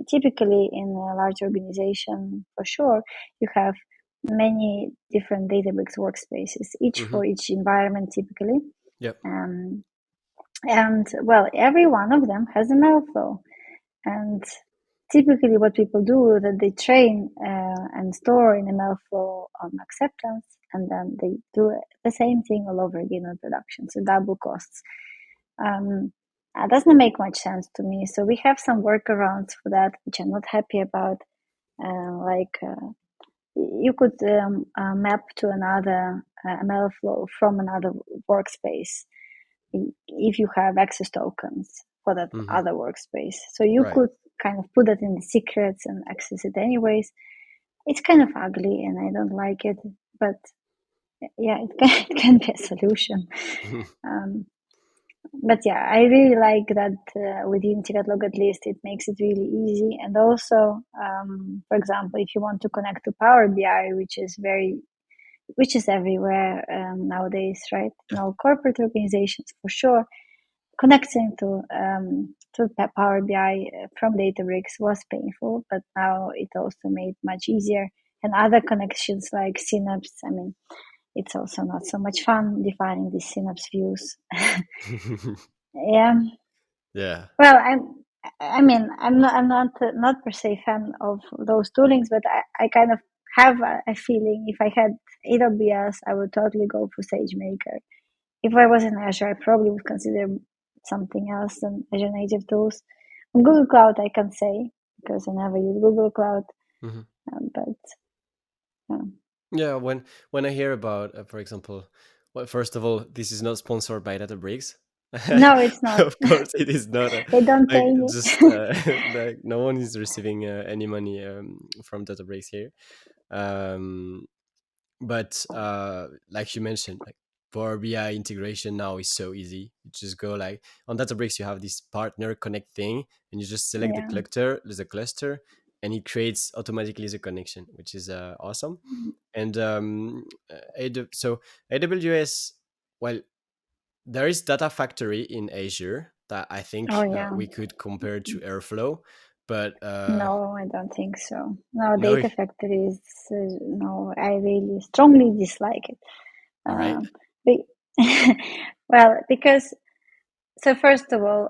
typically in a large organization, for sure, you have many different Databricks workspaces, each hmm. for each environment typically. Yep. Um, and well, every one of them has a ML flow. And typically what people do is that they train and store in MLflow on acceptance, and then they do the same thing all over again in production. So double costs. That doesn't make much sense to me. So we have some workarounds for that, which I'm not happy about. You could map to another MLflow from another workspace if you have access tokens for that Hmm. other workspace. So you Right. could kind of put that in the secrets and access it anyways. It's kind of ugly and I don't like it, but yeah, it can be a solution. Um, but yeah, I really like that with Unity Catalog at least it makes it really easy. And also, for example, if you want to connect to Power BI, which is everywhere nowadays, right? In Yeah. all corporate organizations for sure, connecting to Power BI from Databricks was painful, but now it also made much easier. And other connections like Synapse, I mean, it's also not so much fun defining these Synapse views. Yeah, Yeah. well, I mean, not per se fan of those toolings, but I kind of have a feeling if I had AWS, I would totally go for SageMaker. If I was in Azure, I probably would consider something else than Azure native tools. On Google Cloud, I can say because I never use Google Cloud, Hmm. but um, Yeah. When I hear about, for example, well, first of all, this is not sponsored by Databricks. no, it's not. Of course, it is not. They don't Like pay me. just like no one is receiving any money from Databricks here. Um, but like you mentioned, like Power BI integration now is so easy. You just go like on Databricks, you have this partner connect thing, and you just select Yeah. the cluster, and it creates automatically the connection, which is awesome. And so AWS, well, there is Data Factory in Azure that I Oh think yeah. we could compare to Airflow, but No, I don't think so. No, no, Data Factory is no. I really strongly dislike it. all right. Be- well, because so first of all,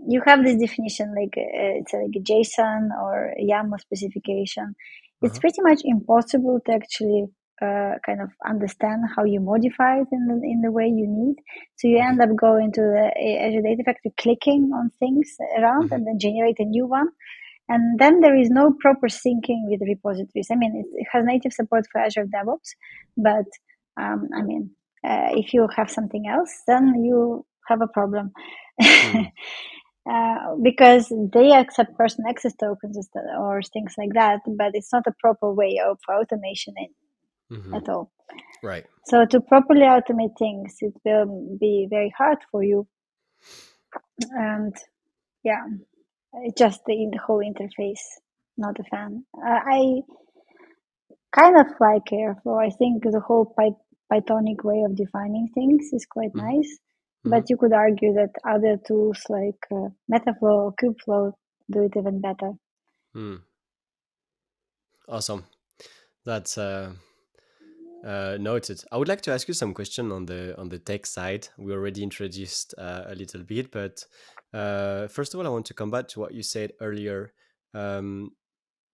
you have this definition like it's like a JSON or a YAML specification. It's Uh-huh. pretty much impossible to actually kind of understand how you modify it in the way you need. So you Okay. end up going to the Azure Data Factory, clicking on things around, Hmm. and then generate a new one. And then there is no proper syncing with repositories. I mean, it has native support for Azure DevOps, but I mean, if you have something else, then you have a problem. Mm. Because they accept person access tokens or things like that, but it's not a proper way of automation Hmm. at all. Right. So to properly automate things, it will be very hard for you. And yeah, just the whole interface, not a fan. I kind of like Airflow. I think the whole Pythonic way of defining things is quite Hmm. nice. Hmm. But you could argue that other tools like Metaflow or Kubeflow do it even better. Mm. Awesome. That's noted. I would like to ask you some question on the tech side. We already introduced a little bit, but first of all, I want to come back to what you said earlier. Um,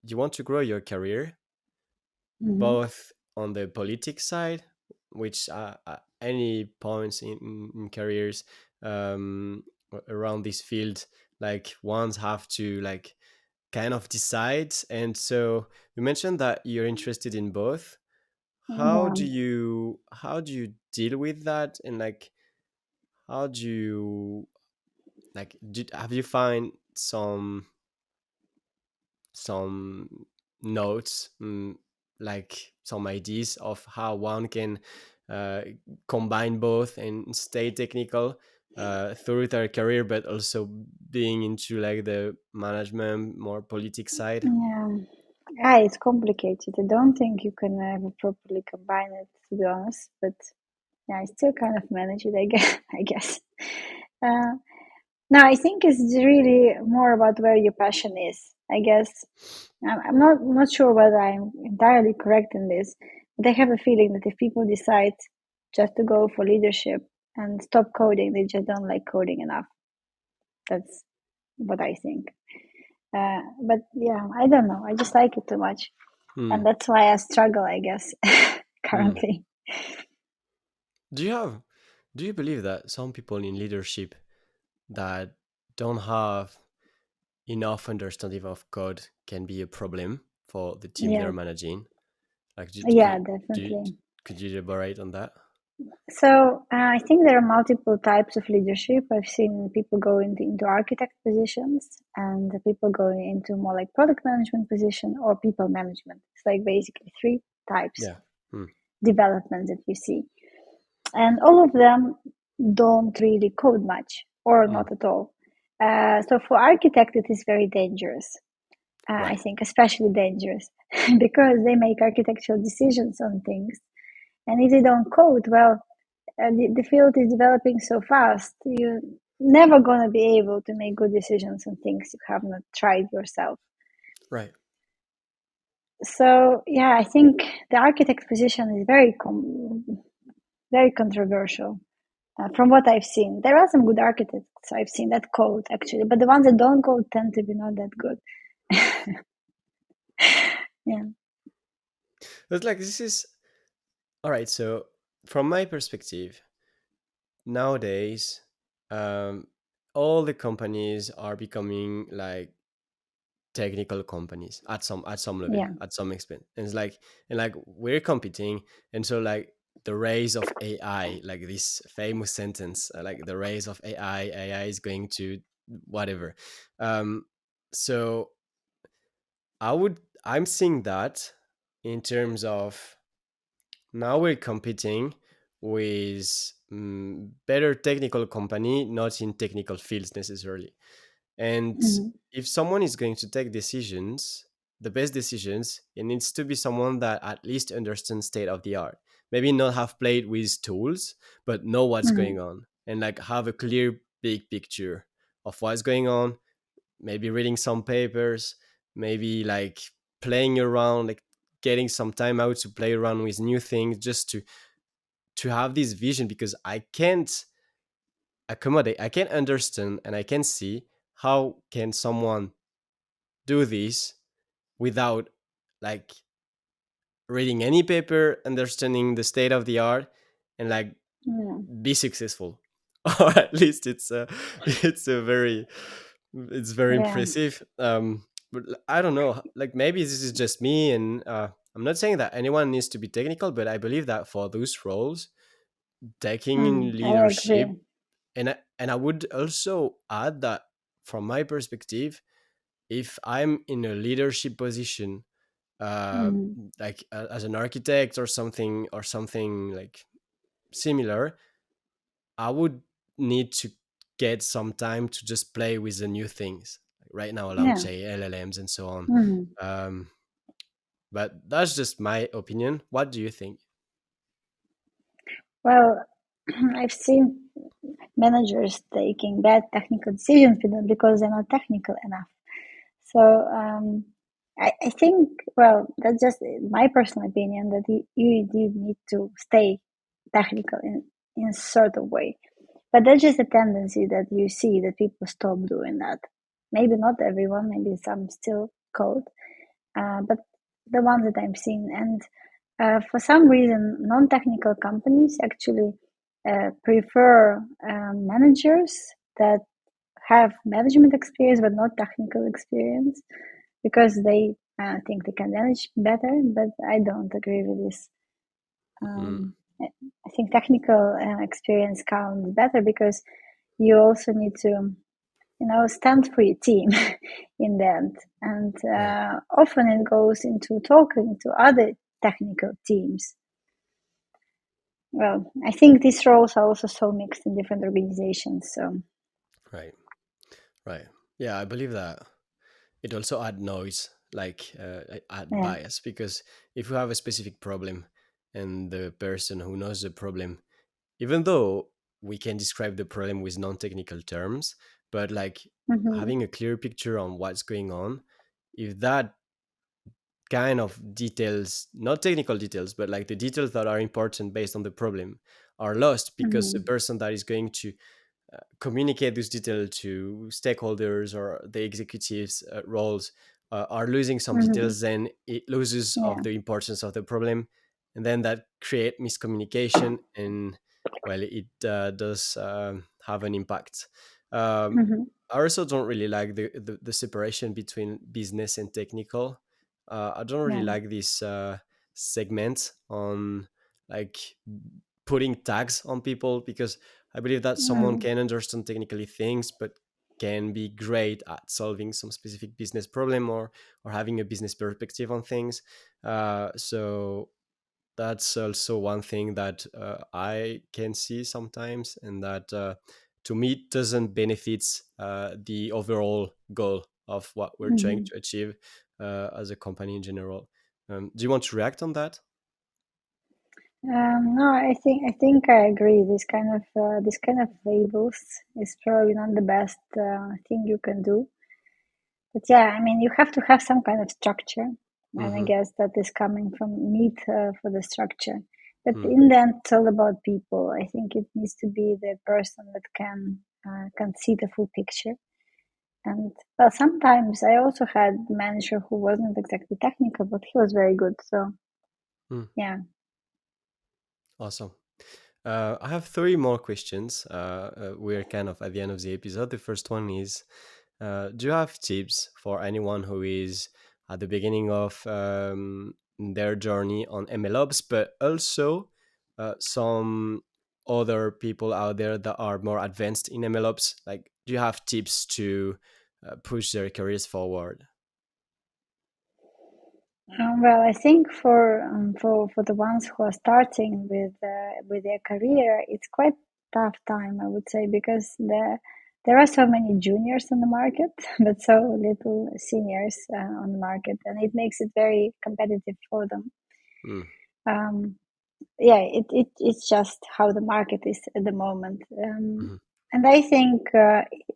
you want to grow your career, Hmm. both on the politics side, which any points in careers um, around this field, like ones have to like kind of decide. And so you mentioned that you're interested in both. Yeah. How do you deal with that? And like, how do you have you find some notes, like some ideas of how one can uh, combine both and stay technical through their career, but also being into like the management, more politics side? Yeah. Ah, it's complicated. I don't think you can ever properly combine it, to be honest. But yeah, I still kind of manage it, I guess. I guess. Uh, no, I think it's really more about where your passion is. I guess I'm not sure whether I'm entirely correct in this, but I have a feeling that if people decide just to go for leadership and stop coding, they just don't like coding enough. That's what I think. But yeah, I don't know. I just like it too much, Hmm. and that's why I struggle, I guess, Hmm. currently. Do you have do you believe that some people in leadership that don't have enough understanding of code can be a problem for the team Yeah, they're managing? Like, yeah, do you, definitely. could you elaborate on that? So I think there are multiple types of leadership. I've seen people go into architect positions and the people going into more like product management position or people management. It's like basically three types Yeah. of Hmm. development that you see. And all of them don't really code much or Hmm. not at all. So for architect, it is very dangerous. I Right. think especially dangerous because they make architectural decisions on things. And if they don't code, well, the field is developing so fast, you're never going to be able to make good decisions on things you have not tried yourself. Right. So, yeah, I think the architect position is very controversial. From what I've seen, there are some good architects I've seen that code actually, but the ones that don't code tend to be not that good. Yeah. But like this is all right. So from my perspective, nowadays, um, all the companies are becoming like technical companies at some level, Yeah. at some extent. And it's like, and like we're competing, and so like the rise of AI, like this famous sentence, like the rise of AI is going to whatever. Um, so I'm seeing that in terms of now we're competing with better technical company, not in technical fields necessarily. And Mm-hmm. if someone is going to take decisions, the best decisions, it needs to be someone that at least understands state of the art. Maybe not have played with tools, but know what's Mm-hmm. going on and like have a clear big picture of what's going on. Maybe reading some papers, maybe like playing around, like getting some time out to play around with new things, just to have this vision, because I can't accommodate, I can't understand, and I can see how can someone do this without like reading any paper, understanding the state of the art, and like Yeah. be successful. Or at least it's a very it's very Yeah. impressive. But I don't know, like maybe this is just me, and I'm not saying that anyone needs to be technical, but I believe that for those roles, taking Mm-hmm. in I leadership, agree. and I would also add that from my perspective, if I'm in a leadership position, uh, Mm-hmm. like as an architect or something like similar, I would need to get some time to just play with the new things. Like right now, I would Yeah. say LLMs and so on. Mm-hmm. Um, but that's just my opinion. What do you think? Well, I've seen managers taking bad technical decisions because they're not technical enough. So I think, well, that's just my personal opinion that you did need to stay technical in a sort of way. But that's just a tendency that you see that people stop doing that. Maybe not everyone, maybe some still code, but the ones that I'm seeing. And for some reason, non-technical companies actually prefer managers that have management experience but not technical experience. because they think they can manage better, but I don't agree with this. Mm, I think technical experience counts better because you also need to, stand for your team in the end. And right. often it goes into talking to other technical teams. Well, I think these roles are also so mixed in different organizations. So, Right. Right. Yeah, I believe that it also add noise, like add yeah. bias, because if you have a specific problem and the person who knows the problem, even though we can describe the problem with non-technical terms, but like Mm-hmm. having a clear picture on what's going on, if that kind of details, not technical details, but like the details that are important based on the problem are lost because the Mm-hmm. person that is going to communicate this detail to stakeholders or the executives roles are losing some Mm-hmm. details, then it loses of Yeah. the importance of the problem, and then that create miscommunication, and well, it does have an impact. um, Mm-hmm. I also don't really like the separation between business and technical. I don't really Yeah. like this segment on like putting tags on people, because I believe that someone Mm-hmm. can understand technically things, but can be great at solving some specific business problem, or having a business perspective on things. So that's also one thing that I can see sometimes, and that to me doesn't benefit the overall goal of what we're trying Mm-hmm. to achieve as a company in general. Do you want to react on that? No, I think I agree. This kind of labels is probably not the best thing you can do. But yeah, I mean, you have to have some kind of structure, and I Mm-hmm. guess that is coming from need for the structure. But in the end, it's all about people. I think it needs to be the person that can see the full picture. And well, sometimes I also had a manager who wasn't exactly technical, but he was very good. So Mm, yeah. awesome. I have three more questions. We're kind of at the end of the episode. The first one is, do you have tips for anyone who is at the beginning of their journey on MLOps, but also some other people out there that are more advanced in MLOps? Like, do you have tips to push their careers forward? Well, I think for the ones who are starting with their career, it's quite tough time, I would say, because there are so many juniors on the market, but so little seniors on the market, and it makes it very competitive for them. Mm, Um, yeah, it's just how the market is at the moment. mhm, And I think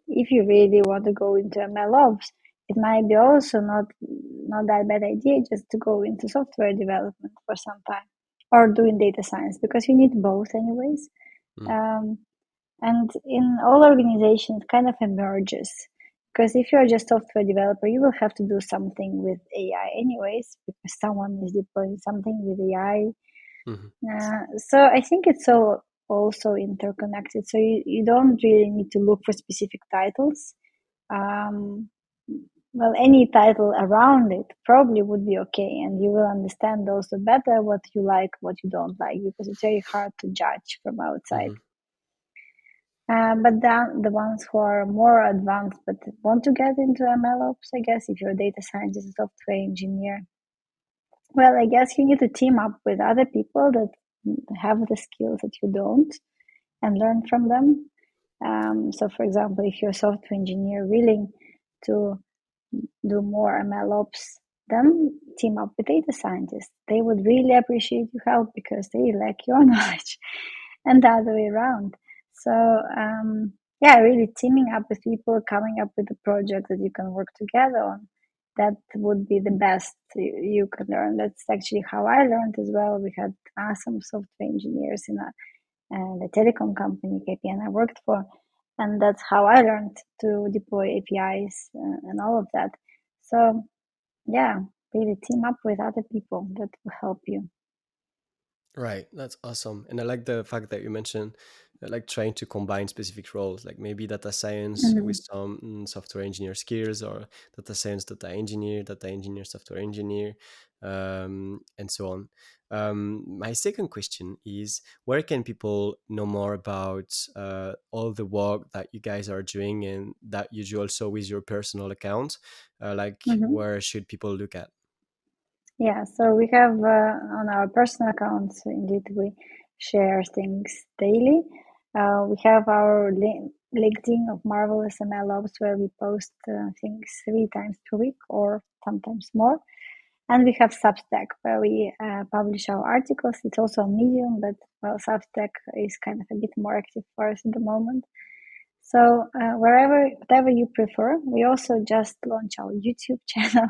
if you really want to go into MLOps, it might be also not that bad idea just to go into software development for some time, or doing data science, because you need both anyways. mm, Um, and in all organizations, it kind of emerges. Because if you're just software developer, you will have to do something with AI anyways, because someone is deploying something with AI. mhm, So I think it's all also interconnected. So you don't really need to look for specific titles. Um, well, any title around it probably would be okay, and you will understand also better what you like, what you don't like, because it's very hard to judge from outside. mhm, But then the ones who are more advanced but want to get into MLOps, I guess, if you're a data scientist, software engineer, well, I guess you need to team up with other people that have the skills that you don't and learn from them. So, for example, if you're a software engineer willing to do more MLOps, then team up with data scientists. They would really appreciate your help because they lack your knowledge, and the other way around. So, yeah, really teaming up with people, coming up with a project that you can work together on. That would be the best you could learn. That's actually how I learned as well. We had awesome software engineers in the telecom company KPN I worked for, and that's how I learned to deploy APIs and all of that. So yeah, really team up with other people that will help you. right, that's awesome, and I like the fact that you mentioned like trying to combine specific roles, like maybe data science with Hmm. some software engineer skills, or data science data engineer software engineer, and so on. My second question is, where can people know more about all the work that you guys are doing and that you do also with your personal account? Like, Hmm. where should people look at? Yeah, so we have on our personal accounts, indeed, we share things daily. We have our LinkedIn of Marvelous MLOps where we post things 3 times per week or sometimes more. And we have Substack where we publish our articles. It's also a Medium, but well, Substack is kind of a bit more active for us at the moment. So whatever you prefer. We also just launched our YouTube channel.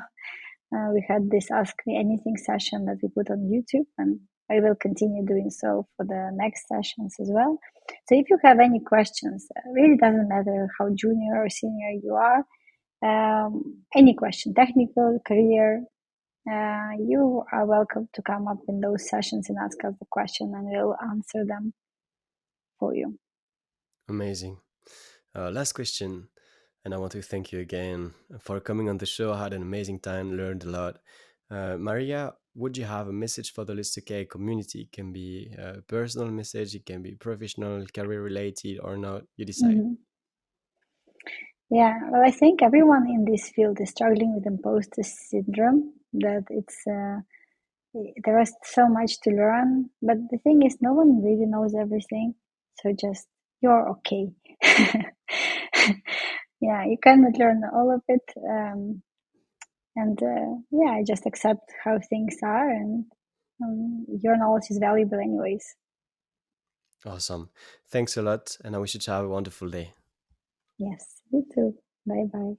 We had this Ask Me Anything session that we put on YouTube, and I will continue doing so for the next sessions as well. So if you have any questions, it really doesn't matter how junior or senior you are, any question, technical, career, you are welcome to come up in those sessions and ask us the question, and we'll answer them for you. Amazing. Last question, and I want to thank you again for coming on the show. I had an amazing time, learned a lot. Maria, would you have a message for the List OK community? It can be a personal message, it can be professional, career related, or not. You decide. Mm-hmm. Yeah, well, I think everyone in this field is struggling with imposter syndrome. That it's there is so much to learn, but the thing is, no one really knows everything. So just you're okay. Yeah, you cannot learn all of it, and yeah, I just accept how things are, and your knowledge is valuable, anyways. Awesome. Thanks a lot, and I wish you to have a wonderful day. Yes, you too. Bye bye.